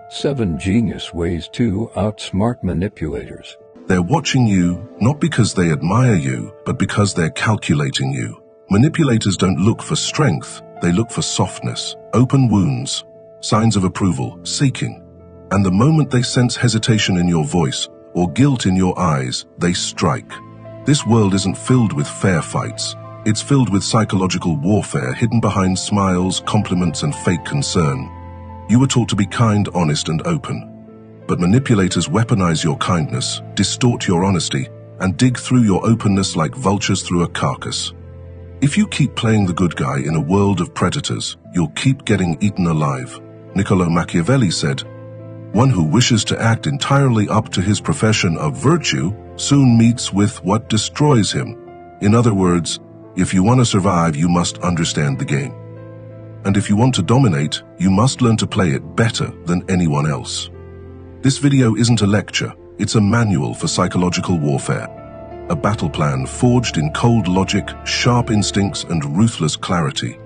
7 Genius Ways to Outsmart Manipulators. They're watching you, not because they admire you, but because they're calculating you. Manipulators don't look for strength, they look for softness, open wounds, signs of approval, seeking. And the moment they sense hesitation in your voice or guilt in your eyes, they strike. This world isn't filled with fair fights. It's filled with psychological warfare hidden behind smiles, compliments, and fake concern. You were taught to be kind, honest, and open. But manipulators weaponize your kindness, distort your honesty, and dig through your openness like vultures through a carcass. If you keep playing the good guy in a world of predators, you'll keep getting eaten alive. Niccolo Machiavelli said, "One who wishes to act entirely up to his profession of virtue soon meets with what destroys him." In other words, if you want to survive, you must understand the game. And if you want to dominate, you must learn to play it better than anyone else. This video isn't a lecture, it's a manual for psychological warfare. A battle plan forged in cold logic, sharp instincts, and ruthless clarity.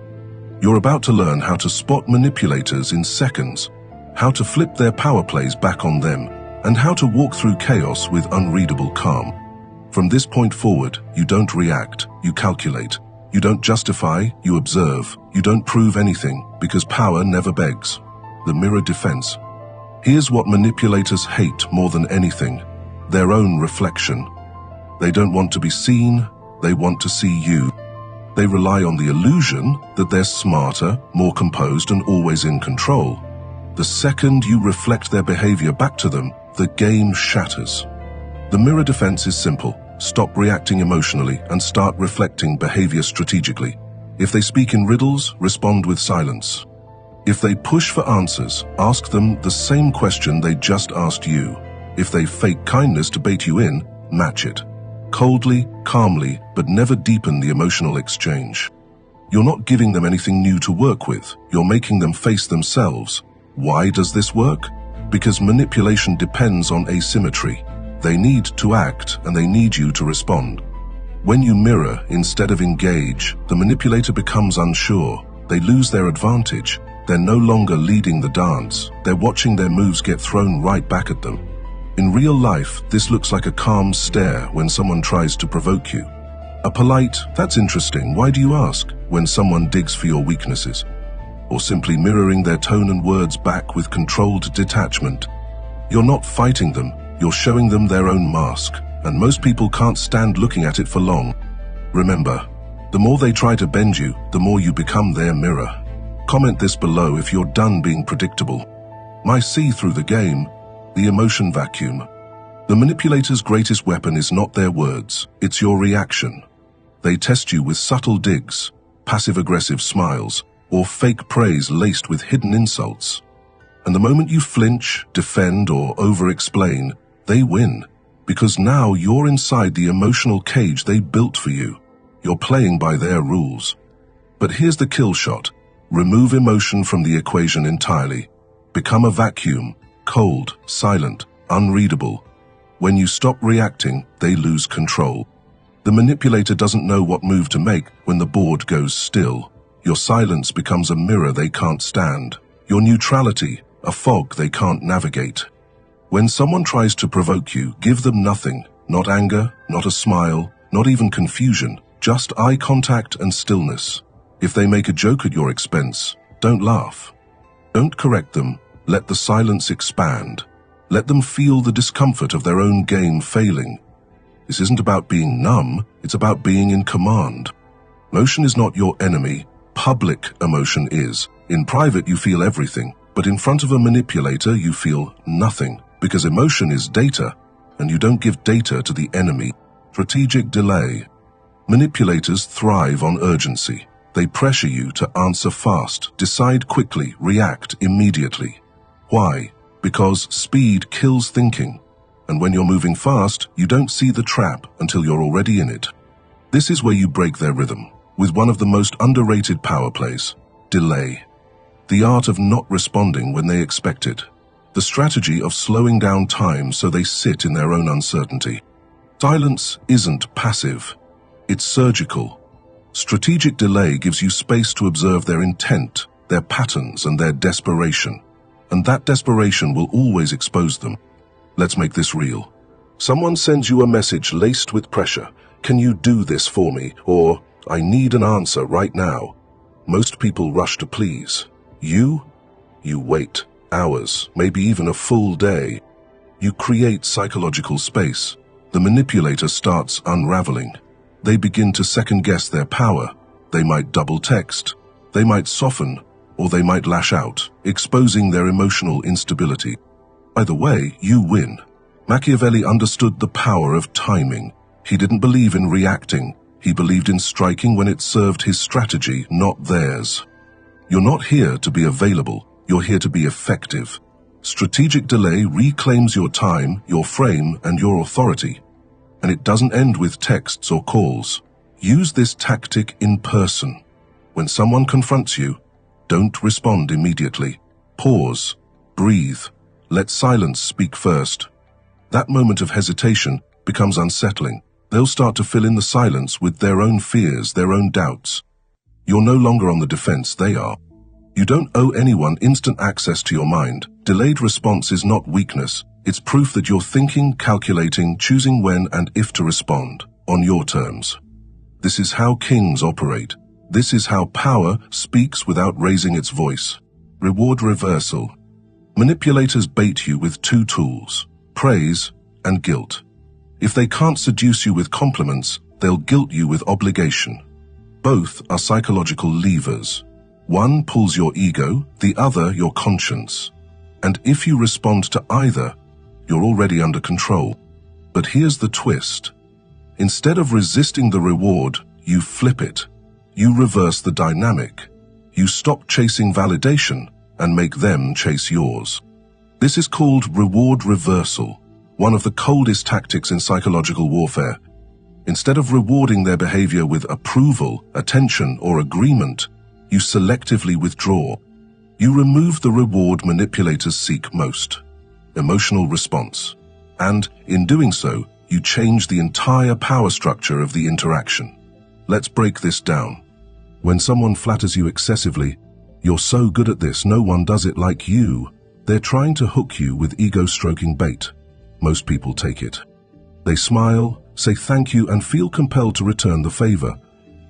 You're about to learn how to spot manipulators in seconds, how to flip their power plays back on them, and how to walk through chaos with unreadable calm. From this point forward, you don't react, you calculate. You don't justify, you observe. You don't prove anything, because power never begs. The mirror defense. Here's what manipulators hate more than anything: their own reflection. They don't want to be seen, they want to see you. They rely on the illusion that they're smarter, more composed, and always in control. The second you reflect their behavior back to them, the game shatters. The mirror defense is simple. Stop reacting emotionally and start reflecting behavior strategically. If they speak in riddles, respond with silence. If they push for answers, ask them the same question they just asked you. If they fake kindness to bait you in, match it. Coldly, calmly, but never deepen the emotional exchange. You're not giving them anything new to work with. You're making them face themselves. Why does this work? Because manipulation depends on asymmetry. They need to act, and they need you to respond. When you mirror instead of engage, the manipulator becomes unsure. They lose their advantage. They're no longer leading the dance. They're watching their moves get thrown right back at them. In real life, this looks like a calm stare when someone tries to provoke you. A polite, "That's interesting, why do you ask?" when someone digs for your weaknesses. Or simply mirroring their tone and words back with controlled detachment. You're not fighting them. You're showing them their own mask, and most people can't stand looking at it for long. Remember, the more they try to bend you, the more you become their mirror. Comment this below if you're done being predictable. My see through the game, the emotion vacuum. The manipulator's greatest weapon is not their words, it's your reaction. They test you with subtle digs, passive-aggressive smiles, or fake praise laced with hidden insults. And the moment you flinch, defend, or over-explain, they win, because now you're inside the emotional cage they built for you. You're playing by their rules. But here's the kill shot. Remove emotion from the equation entirely. Become a vacuum, cold, silent, unreadable. When you stop reacting, they lose control. The manipulator doesn't know what move to make when the board goes still. Your silence becomes a mirror they can't stand. Your neutrality, a fog they can't navigate. When someone tries to provoke you, give them nothing, not anger, not a smile, not even confusion, just eye contact and stillness. If they make a joke at your expense, don't laugh. Don't correct them, let the silence expand. Let them feel the discomfort of their own game failing. This isn't about being numb, it's about being in command. Emotion is not your enemy, public emotion is. In private you feel everything, but in front of a manipulator you feel nothing. Because emotion is data, and you don't give data to the enemy. Strategic delay. Manipulators thrive on urgency. They pressure you to answer fast, decide quickly, react immediately. Why? Because speed kills thinking. And when you're moving fast, you don't see the trap until you're already in it. This is where you break their rhythm, with one of the most underrated power plays: delay. The art of not responding when they expect it. The strategy of slowing down time so they sit in their own uncertainty. Silence isn't passive, it's surgical. Strategic delay gives you space to observe their intent, their patterns, and their desperation. and that desperation will always expose them. Let's make this real. Someone sends you a message laced with pressure. Can you do this for me? Or, I need an answer right now. Most people rush to please. You wait hours, maybe even a full day. You create psychological space. The manipulator starts unraveling. They begin to second-guess their power. They might double-text. They might soften, or they might lash out, exposing their emotional instability. Either way, you win. Machiavelli understood the power of timing. He didn't believe in reacting. He believed in striking when it served his strategy, not theirs. You're not here to be available. You're here to be effective. Strategic delay reclaims your time, your frame, and your authority. And it doesn't end with texts or calls. Use this tactic in person. When someone confronts you, don't respond immediately. Pause. Breathe. Let silence speak first. That moment of hesitation becomes unsettling. They'll start to fill in the silence with their own fears, their own doubts. You're no longer on the defense, they are. You don't owe anyone instant access to your mind. Delayed response is not weakness. It's proof that you're thinking, calculating, choosing when and if to respond, on your terms. This is how kings operate. This is how power speaks without raising its voice. Reward reversal. Manipulators bait you with two tools, praise and guilt. If they can't seduce you with compliments, they'll guilt you with obligation. Both are psychological levers. One pulls your ego, the other your conscience. And if you respond to either, you're already under control. But here's the twist. Instead of resisting the reward, you flip it. You reverse the dynamic. You stop chasing validation and make them chase yours. This is called reward reversal, one of the coldest tactics in psychological warfare. Instead of rewarding their behavior with approval, attention, or agreement, you selectively withdraw. You remove the reward manipulators seek most, emotional response. And, in doing so, you change the entire power structure of the interaction. Let's break this down. When someone flatters you excessively, "You're so good at this, no one does it like you," they're trying to hook you with ego-stroking bait. Most people take it. They smile, say thank you, and feel compelled to return the favor.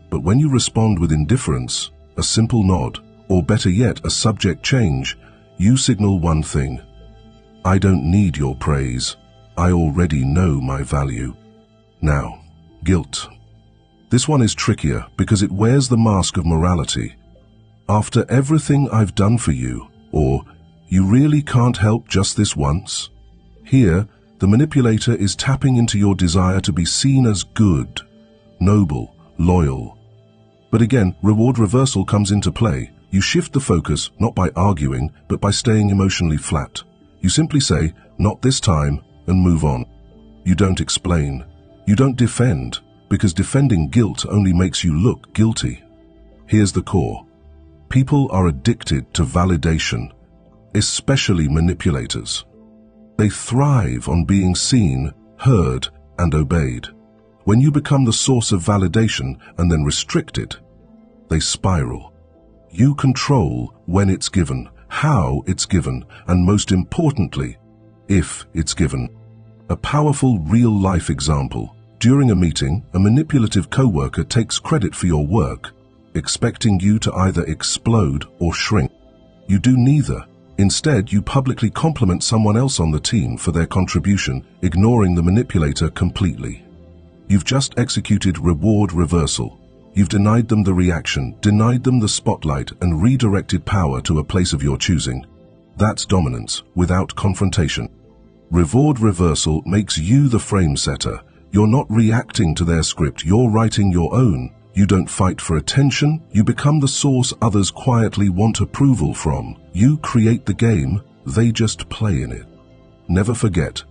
But when you respond with indifference, a simple nod, or better yet, a subject change, you signal one thing: I don't need your praise. I already know my value. Now, guilt. This one is trickier because it wears the mask of morality. After everything I've done for you, or you really can't help just this once? Here, the manipulator is tapping into your desire to be seen as good, noble, loyal. But again, reward reversal comes into play. You shift the focus, not by arguing, but by staying emotionally flat. You simply say, "Not this time," and move on. You don't explain. You don't defend, because defending guilt only makes you look guilty. Here's the core. People are addicted to validation, especially manipulators. They thrive on being seen, heard, and obeyed. When you become the source of validation and then restrict it, they spiral. You control when it's given, how it's given, and most importantly, if it's given. A powerful real-life example. During a meeting, a manipulative coworker takes credit for your work, expecting you to either explode or shrink. You do neither. Instead, you publicly compliment someone else on the team for their contribution, ignoring the manipulator completely. You've just executed reward reversal. You've denied them the reaction, denied them the spotlight, and redirected power to a place of your choosing. That's dominance, without confrontation. Reward reversal makes you the frame setter. You're not reacting to their script, you're writing your own. You don't fight for attention, you become the source others quietly want approval from. You create the game, they just play in it. Never forget,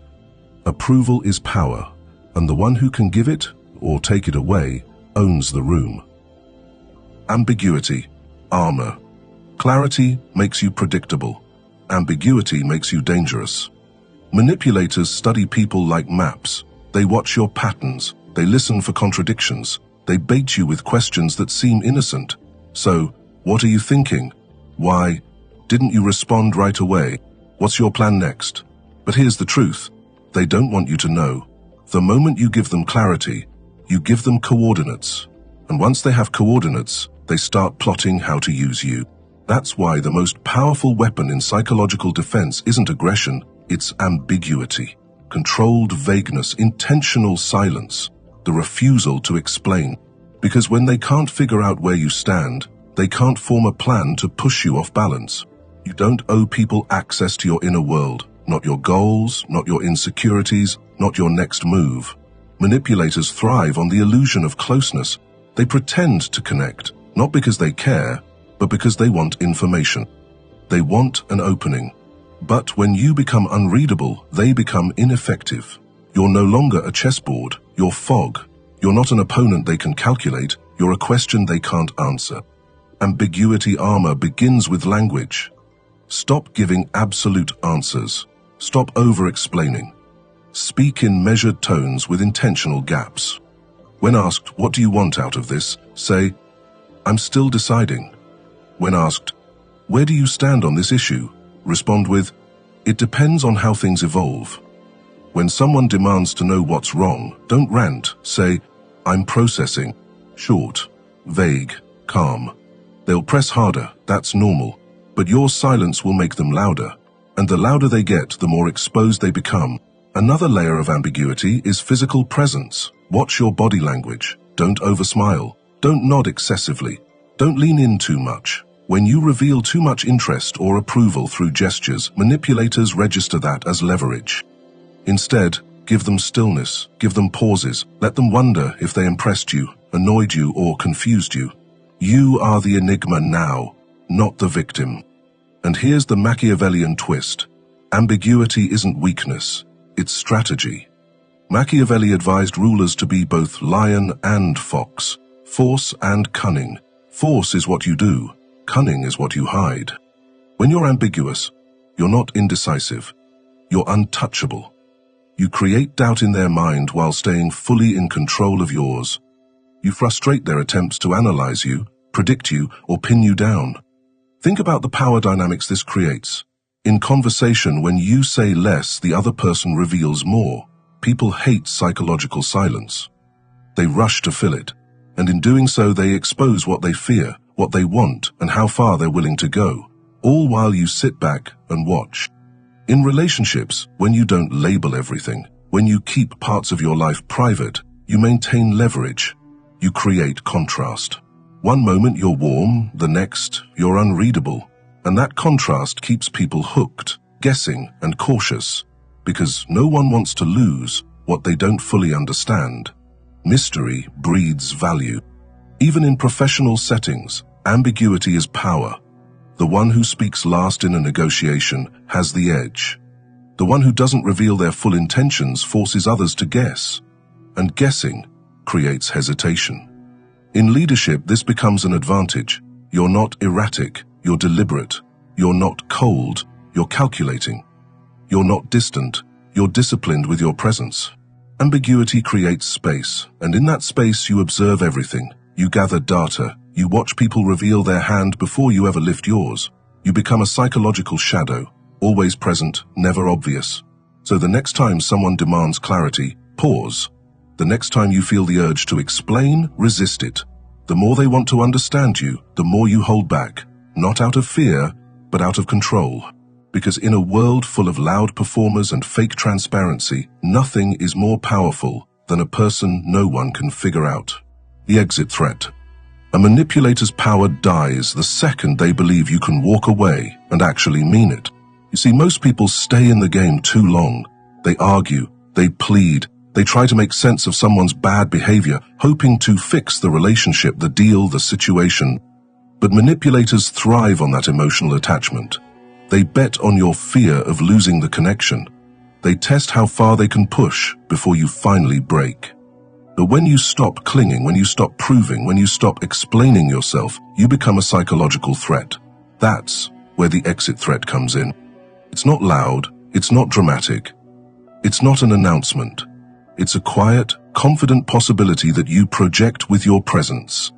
approval is power, and the one who can give it, or take it away, owns the room. Ambiguity, armor. Clarity makes you predictable. Ambiguity makes you dangerous. Manipulators study people like maps. They watch your patterns. They listen for contradictions. They bait you with questions that seem innocent. So, what are you thinking? Why? Didn't you respond right away? What's your plan next? But here's the truth. They don't want you to know. The moment you give them clarity, you give them coordinates. And once they have coordinates, they start plotting how to use you. That's why the most powerful weapon in psychological defense isn't aggression, it's ambiguity. Controlled vagueness, intentional silence, the refusal to explain. Because when they can't figure out where you stand, they can't form a plan to push you off balance. You don't owe people access to your inner world, not your goals, not your insecurities, not your next move. Manipulators thrive on the illusion of closeness. They pretend to connect, not because they care, but because they want information. They want an opening. But when you become unreadable, they become ineffective. You're no longer a chessboard, you're fog. You're not an opponent they can calculate, you're a question they can't answer. Ambiguity armor begins with language. Stop giving absolute answers. Stop over-explaining. Speak in measured tones with intentional gaps. When asked, "What do you want out of this?" say, "I'm still deciding." When asked, "Where do you stand on this issue?" respond with, "It depends on how things evolve." When someone demands to know what's wrong, don't rant. Say, "I'm processing." Short, vague, calm. They'll press harder, that's normal. But your silence will make them louder. And the louder they get, the more exposed they become. Another layer of ambiguity is physical presence. Watch your body language. Don't oversmile. Don't nod excessively. Don't lean in too much. When you reveal too much interest or approval through gestures, manipulators register that as leverage. Instead, give them stillness, give them pauses, let them wonder if they impressed you, annoyed you, or confused you. You are the enigma now, not the victim. And here's the Machiavellian twist. Ambiguity isn't weakness, it's strategy. Machiavelli advised rulers to be both lion and fox, force and cunning. Force is what you do, cunning is what you hide. When you're ambiguous, you're not indecisive, you're untouchable. You create doubt in their mind while staying fully in control of yours. You frustrate their attempts to analyze you, predict you, or pin you down. Think about the power dynamics this creates. In conversation, when you say less, the other person reveals more. People hate psychological silence. They rush to fill it, and in doing so they expose what they fear, what they want, and how far they're willing to go, all while you sit back and watch. In relationships, when you don't label everything, when you keep parts of your life private, you maintain leverage. You create contrast. One moment you're warm, the next you're unreadable. And that contrast keeps people hooked, guessing, and cautious, because no one wants to lose what they don't fully understand. Mystery breeds value. Even in professional settings, ambiguity is power. The one who speaks last in a negotiation has the edge. The one who doesn't reveal their full intentions forces others to guess. And guessing creates hesitation. In leadership, this becomes an advantage. You're not erratic, you're deliberate. You're not cold, you're calculating. You're not distant, you're disciplined with your presence. Ambiguity creates space, and in that space you observe everything. You gather data, you watch people reveal their hand before you ever lift yours. You become a psychological shadow, always present, never obvious. So the next time someone demands clarity, pause. The next time you feel the urge to explain, resist it. The more they want to understand you, the more you hold back, not out of fear, but out of control. Because in a world full of loud performers and fake transparency, nothing is more powerful than a person no one can figure out. The exit threat. A manipulator's power dies the second they believe you can walk away and actually mean it. You see, most people stay in the game too long. They argue, they plead, they try to make sense of someone's bad behavior, hoping to fix the relationship, the deal, the situation. But manipulators thrive on that emotional attachment. They bet on your fear of losing the connection. They test how far they can push before you finally break. But when you stop clinging, when you stop proving, when you stop explaining yourself, you become a psychological threat. That's where the exit threat comes in. It's not loud, it's not dramatic, it's not an announcement. It's a quiet, confident possibility that you project with your presence.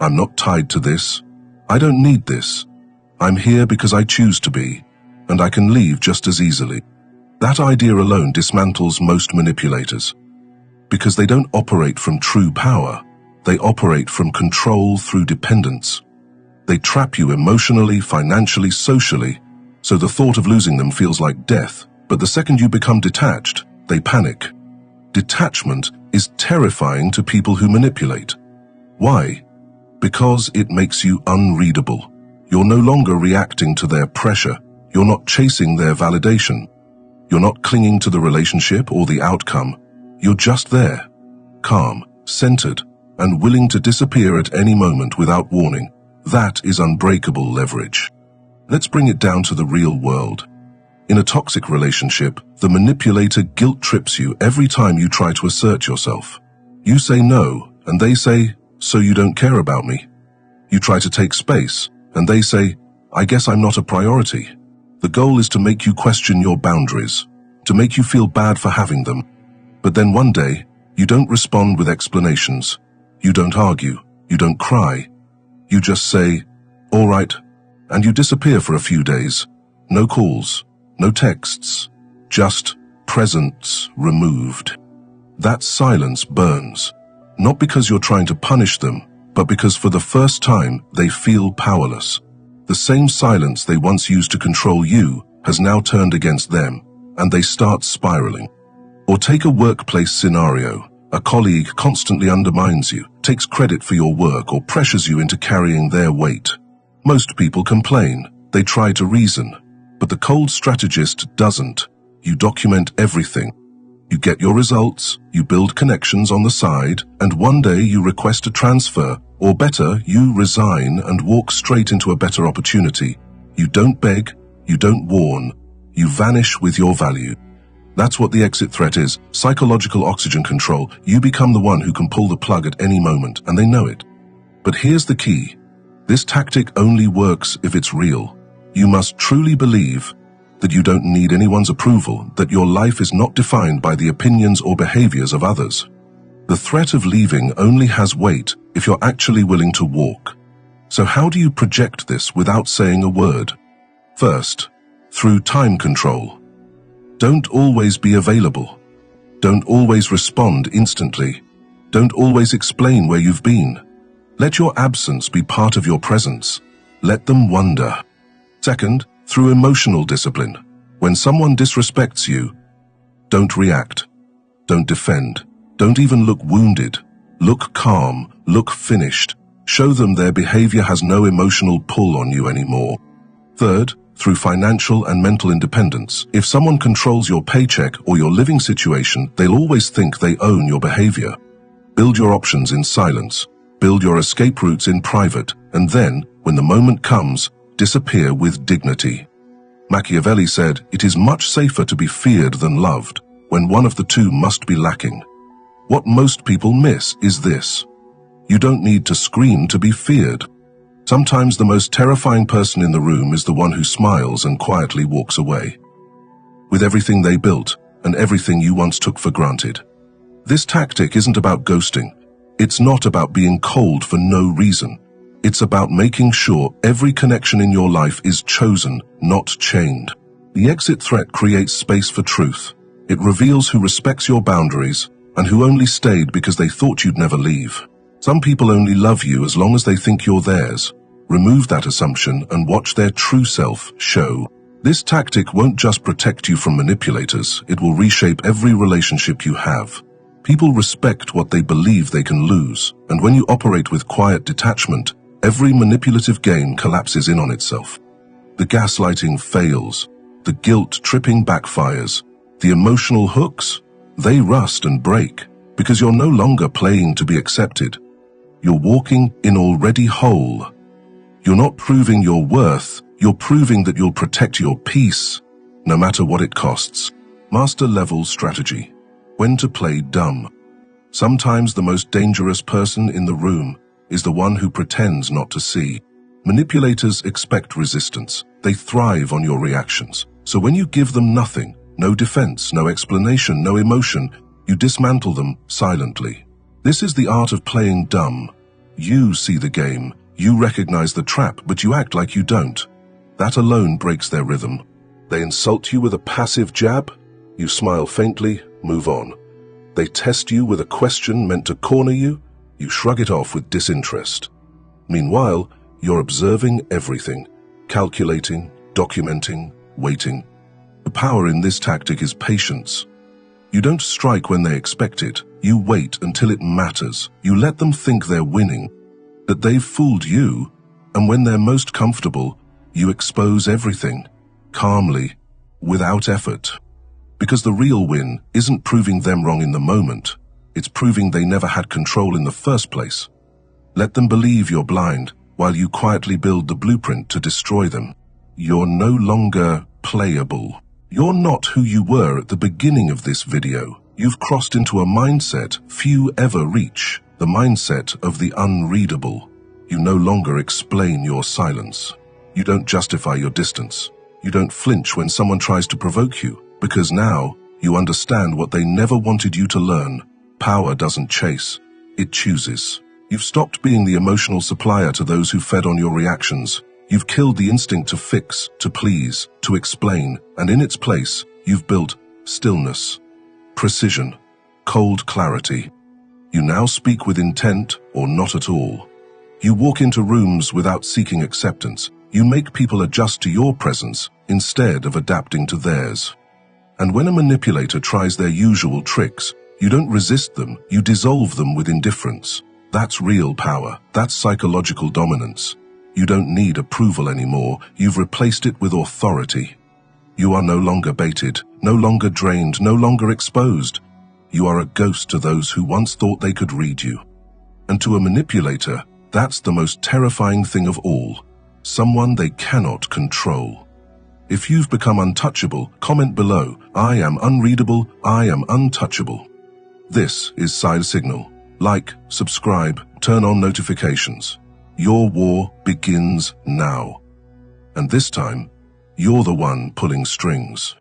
I'm not tied to this. I don't need this. I'm here because I choose to be, and I can leave just as easily. That idea alone dismantles most manipulators. Because they don't operate from true power, they operate from control through dependence. They trap you emotionally, financially, socially, so the thought of losing them feels like death. But the second you become detached, they panic. Detachment is terrifying to people who manipulate. Why? Because it makes you unreadable. You're no longer reacting to their pressure. You're not chasing their validation. You're not clinging to the relationship or the outcome. You're just there, calm, centered, and willing to disappear at any moment without warning. That is unbreakable leverage. Let's bring it down to the real world. In a toxic relationship, the manipulator guilt trips you every time you try to assert yourself. You say no, and they say, so you don't care about me. You try to take space, and they say, I guess I'm not a priority. The goal is to make you question your boundaries, to make you feel bad for having them. But then one day, you don't respond with explanations. You don't argue. You don't cry. You just say, all right, and you disappear for a few days. No calls, no texts, just presence removed. That silence burns, not because you're trying to punish them, but because for the first time they feel powerless. The same silence they once used to control you has now turned against them, and they start spiraling. Or take a workplace scenario. A colleague constantly undermines you, takes credit for your work, or pressures you into carrying their weight. Most people complain. They try to reason. But the cold strategist doesn't. You document everything. You get your results, you build connections on the side, and one day you request a transfer, or better, you resign and walk straight into a better opportunity. You don't beg, you don't warn, you vanish with your value. That's what the exit threat is, psychological oxygen control. You become the one who can pull the plug at any moment, and they know it. But here's the key. This tactic only works if it's real. You must truly believe that you don't need anyone's approval, that your life is not defined by the opinions or behaviors of others. The threat of leaving only has weight if you're actually willing to walk. So how do you project this without saying a word? First, through time control. Don't always be available. Don't always respond instantly. Don't always explain where you've been. Let your absence be part of your presence. Let them wonder. Second, through emotional discipline. When someone disrespects you, don't react. Don't defend. Don't even look wounded. Look calm. Look finished. Show them their behavior has no emotional pull on you anymore. Third, through financial and mental independence. If someone controls your paycheck or your living situation, they'll always think they own your behavior. Build your options in silence. Build your escape routes in private. And then, when the moment comes, disappear with dignity. Machiavelli said, it is much safer to be feared than loved, when one of the two must be lacking. What most people miss is this. You don't need to scream to be feared. Sometimes the most terrifying person in the room is the one who smiles and quietly walks away, with everything they built and everything you once took for granted. This tactic isn't about ghosting. It's not about being cold for no reason. It's about making sure every connection in your life is chosen, not chained. The exit threat creates space for truth. It reveals who respects your boundaries and who only stayed because they thought you'd never leave. Some people only love you as long as they think you're theirs. Remove that assumption and watch their true self show. This tactic won't just protect you from manipulators, it will reshape every relationship you have. People respect what they believe they can lose, and when you operate with quiet detachment, every manipulative game collapses in on itself. The gaslighting fails, the guilt-tripping backfires, the emotional hooks, they rust and break, because you're no longer playing to be accepted. You're walking in already whole. You're not proving your worth, you're proving that you'll protect your peace, no matter what it costs. Master-level strategy. When to play dumb. Sometimes the most dangerous person in the room is the one who pretends not to see. Manipulators expect resistance. They thrive on your reactions. So when you give them nothing, no defense, no explanation, no emotion, you dismantle them silently. This is the art of playing dumb. You see the game, you recognize the trap, but you act like you don't. That alone breaks their rhythm. They insult you with a passive jab. You smile faintly, move on. They test you with a question meant to corner you. You shrug it off with disinterest. Meanwhile, you're observing everything, calculating, documenting, waiting. The power in this tactic is patience. You don't strike when they expect it. You wait until it matters. You let them think they're winning, that they've fooled you, and when they're most comfortable, you expose everything, calmly, without effort. Because the real win isn't proving them wrong in the moment, it's proving they never had control in the first place. Let them believe you're blind, while you quietly build the blueprint to destroy them. You're no longer playable. You're not who you were at the beginning of this video. You've crossed into a mindset few ever reach, the mindset of the unreadable. You no longer explain your silence. You don't justify your distance. You don't flinch when someone tries to provoke you, because now you understand what they never wanted you to learn. Power doesn't chase, it chooses. You've stopped being the emotional supplier to those who fed on your reactions. You've killed the instinct to fix, to please, to explain, and in its place, you've built stillness, precision, cold clarity. You now speak with intent or not at all. You walk into rooms without seeking acceptance. You make people adjust to your presence instead of adapting to theirs. And when a manipulator tries their usual tricks, you don't resist them, you dissolve them with indifference. That's real power. That's psychological dominance. You don't need approval anymore. You've replaced it with authority. You are no longer baited, no longer drained, no longer exposed. You are a ghost to those who once thought they could read you. And to a manipulator, that's the most terrifying thing of all. Someone they cannot control. If you've become untouchable, comment below. I am unreadable, I am untouchable. This is Side Signal. Like, subscribe, turn on notifications. Your war begins now. And this time, you're the one pulling strings.